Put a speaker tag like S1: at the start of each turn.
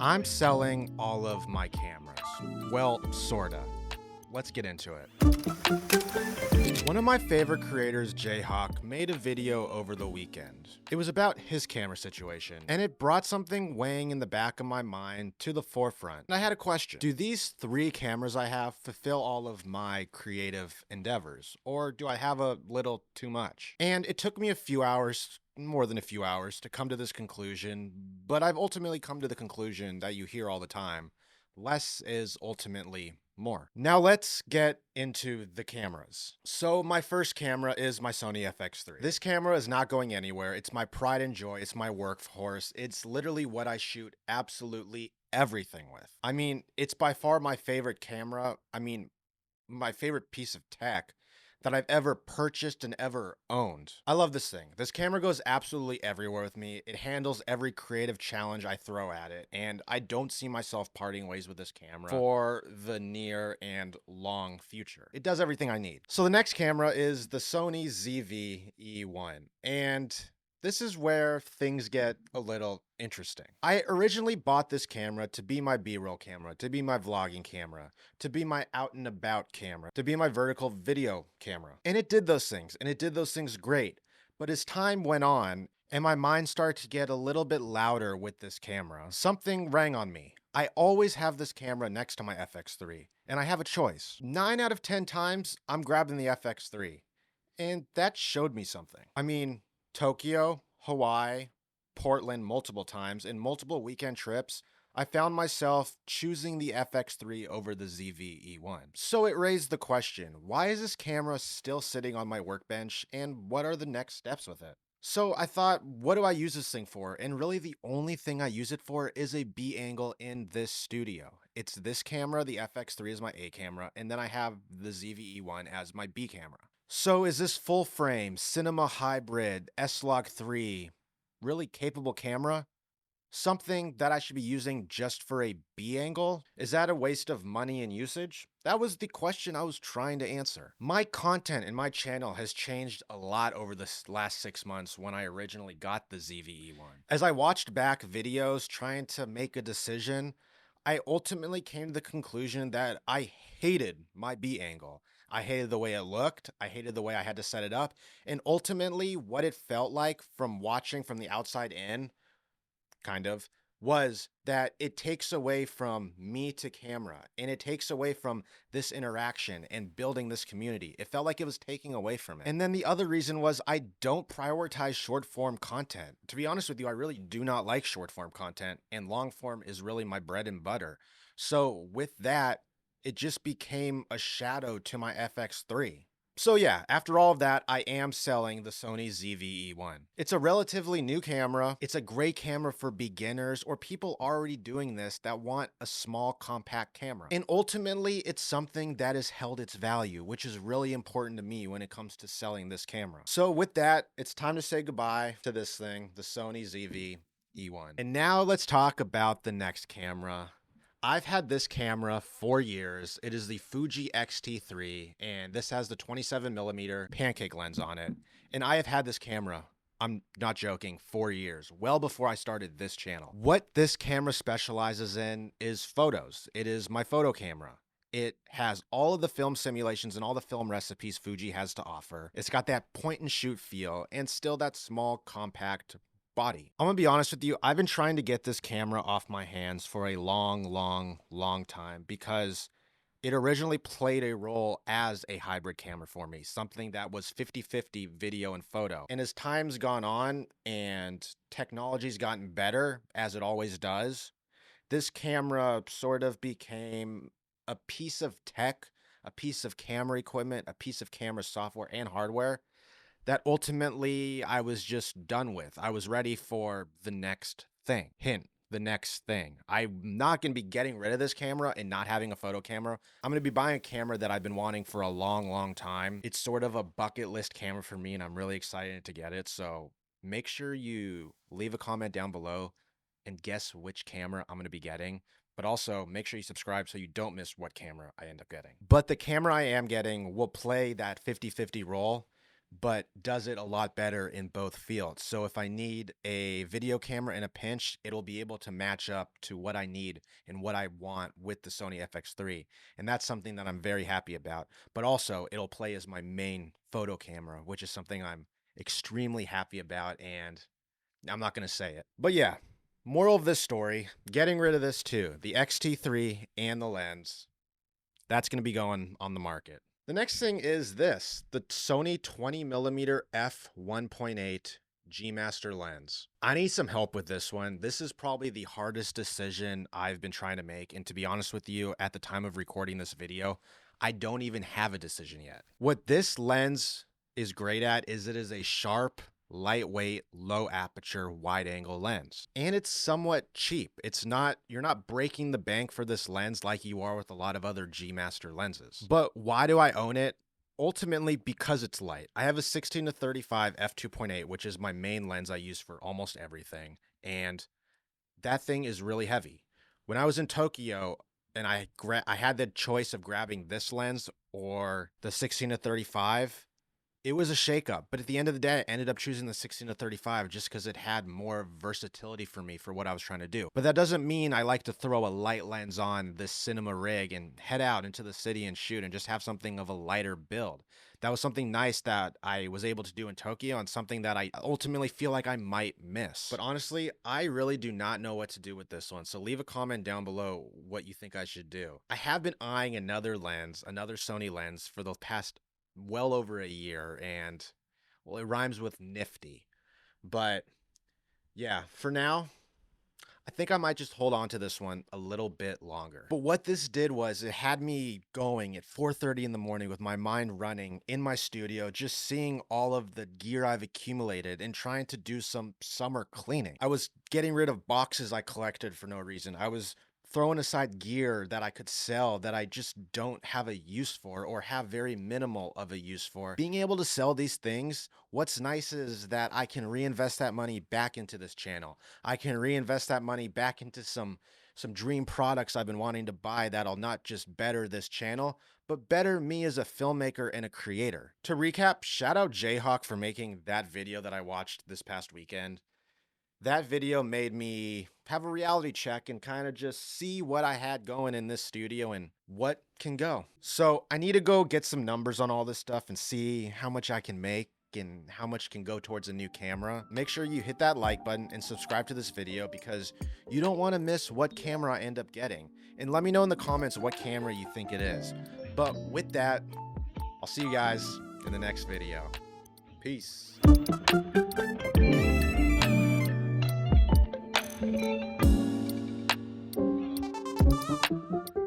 S1: I'm selling all of my cameras. Well, sorta. Let's get into it. One of my favorite creators, Jayhawk, made a video over the weekend. It was about his camera situation, and it brought something weighing in the back of my mind to the forefront. And I had a question. Do these 3 cameras I have fulfill all of my creative endeavors, or do I have a little too much? And it took me a few hours, more than a few hours, to come to this conclusion, but I've ultimately come to the conclusion that you hear all the time. Less is ultimately more. Now let's get into the cameras. So my first camera is my Sony FX3. This camera is not going anywhere. It's my pride and joy. It's my workhorse. It's literally what I shoot absolutely everything with. I mean, it's by far my favorite camera. My favorite piece of tech that I've ever purchased and ever owned. I love this thing. This camera goes absolutely everywhere with me. It handles every creative challenge I throw at it, and I don't see myself parting ways with this camera for the near and long future. It does everything I need. So the next camera is the Sony ZV-E1, and this is where things get a little interesting. I originally bought this camera to be my B-roll camera, to be my vlogging camera, to be my out and about camera, to be my vertical video camera. And it did those things, and it did those things great. But as time went on, and my mind started to get a little bit louder with this camera, something rang on me. I always have this camera next to my FX3, and I have a choice. 9 out of 10 times, I'm grabbing the FX3. And that showed me something. Tokyo, Hawaii, Portland multiple times, in multiple weekend trips, I found myself choosing the FX3 over the ZV-E1. So it raised the question, why is this camera still sitting on my workbench, and what are the next steps with it? So I thought, what do I use this thing for? And really the only thing I use it for is a B angle in this studio. It's this camera, the FX3 is my A camera, and then I have the ZV-E1 as my B camera. So is this full frame, cinema hybrid, S-Log3, really capable camera something that I should be using just for a B angle? Is that a waste of money and usage? That was the question I was trying to answer. My content in my channel has changed a lot over the last 6 months when I originally got the ZV-E1. As I watched back videos trying to make a decision, I ultimately came to the conclusion that I hated my B angle. I hated the way it looked. I hated the way I had to set it up. And ultimately, what it felt like from watching from the outside in, kind of, was that it takes away from me to camera, and it takes away from this interaction and building this community. It felt like it was taking away from it. And then the other reason was I don't prioritize short form content. To be honest with you, I really do not like short form content, and long form is really my bread and butter. So with that, it just became a shadow to my FX3. So yeah, after all of that, I am selling the Sony ZV-E1. It's a relatively new camera. It's a great camera for beginners or people already doing this that want a small compact camera. And ultimately, it's something that has held its value, which is really important to me when it comes to selling this camera. So with that, it's time to say goodbye to this thing, the Sony ZV-E1. And now let's talk about the next camera. I've had this camera for years. It is the Fuji X-T3, and this has the 27mm pancake lens on it. And I have had this camera, I'm not joking, 4 years, well before I started this channel. What this camera specializes in is photos. It is my photo camera. It has all of the film simulations and all the film recipes Fuji has to offer. It's got that point and shoot feel and still that small, compact body. I'm gonna be honest with you, I've been trying to get this camera off my hands for a long time because it originally played a role as a hybrid camera for me, something that was 50-50 video and photo. And as time's gone on and technology's gotten better, as it always does, this camera sort of became a piece of tech, a piece of camera equipment, a piece of camera software and hardware that ultimately I was just done with. I was ready for the next thing. Hint, the next thing. I'm not going to be getting rid of this camera and not having a photo camera. I'm going to be buying a camera that I've been wanting for a long time. It's sort of a bucket list camera for me, and I'm really excited to get it. So make sure you leave a comment down below and guess which camera I'm going to be getting. But also make sure you subscribe so you don't miss what camera I end up getting. But the camera I am getting will play that 50-50 role but does it a lot better in both fields. So if I need a video camera in a pinch, it'll be able to match up to what I need and what I want with the Sony FX3. And that's something that I'm very happy about. But also, it'll play as my main photo camera, which is something I'm extremely happy about, and I'm not going to say it. But yeah, moral of this story, getting rid of this too. The X-T3 and the lens, that's going to be going on the market. The next thing is this, the Sony 20mm f1.8 G Master lens. I need some help with this one. This is probably the hardest decision I've been trying to make. And to be honest with you, at the time of recording this video, I don't even have a decision yet. What this lens is great at is it is a sharp, lightweight, low aperture, wide angle lens. And it's somewhat cheap. You're not breaking the bank for this lens like you are with a lot of other G Master lenses. But why do I own it? Ultimately, because it's light. I have a 16-35 f2.8, which is my main lens I use for almost everything. And that thing is really heavy. When I was in Tokyo and I had the choice of grabbing this lens or the 16-35, it was a shakeup, but at the end of the day, I ended up choosing the 16-35 just because it had more versatility for me for what I was trying to do. But that doesn't mean I like to throw a light lens on this cinema rig and head out into the city and shoot and just have something of a lighter build. That was something nice that I was able to do in Tokyo and something that I ultimately feel like I might miss. But honestly, I really do not know what to do with this one. So leave a comment down below what you think I should do. I have been eyeing another lens, another Sony lens for the past well over a year, and well, it rhymes with nifty. But yeah, for now, I think I might just hold on to this one a little bit longer. But what this did was it had me going at 4:30 in the morning with my mind running in my studio, just seeing all of the gear I've accumulated and trying to do some summer cleaning. I was getting rid of boxes I collected for no reason. I was throwing aside gear that I could sell that I just don't have a use for or have very minimal of a use for. Being able to sell these things, what's nice is that I can reinvest that money back into this channel. I can reinvest that money back into some dream products I've been wanting to buy that'll not just better this channel, but better me as a filmmaker and a creator. To recap, shout out Jayhawk for making that video that I watched this past weekend. That video made me have a reality check and kind of just see what I had going in this studio and what can go. So I need to go get some numbers on all this stuff and see how much I can make and how much can go towards a new camera. Make sure you hit that like button and subscribe to this video because you don't want to miss what camera I end up getting. And let me know in the comments what camera you think it is. But with that, I'll see you guys in the next video. Peace. Thank you.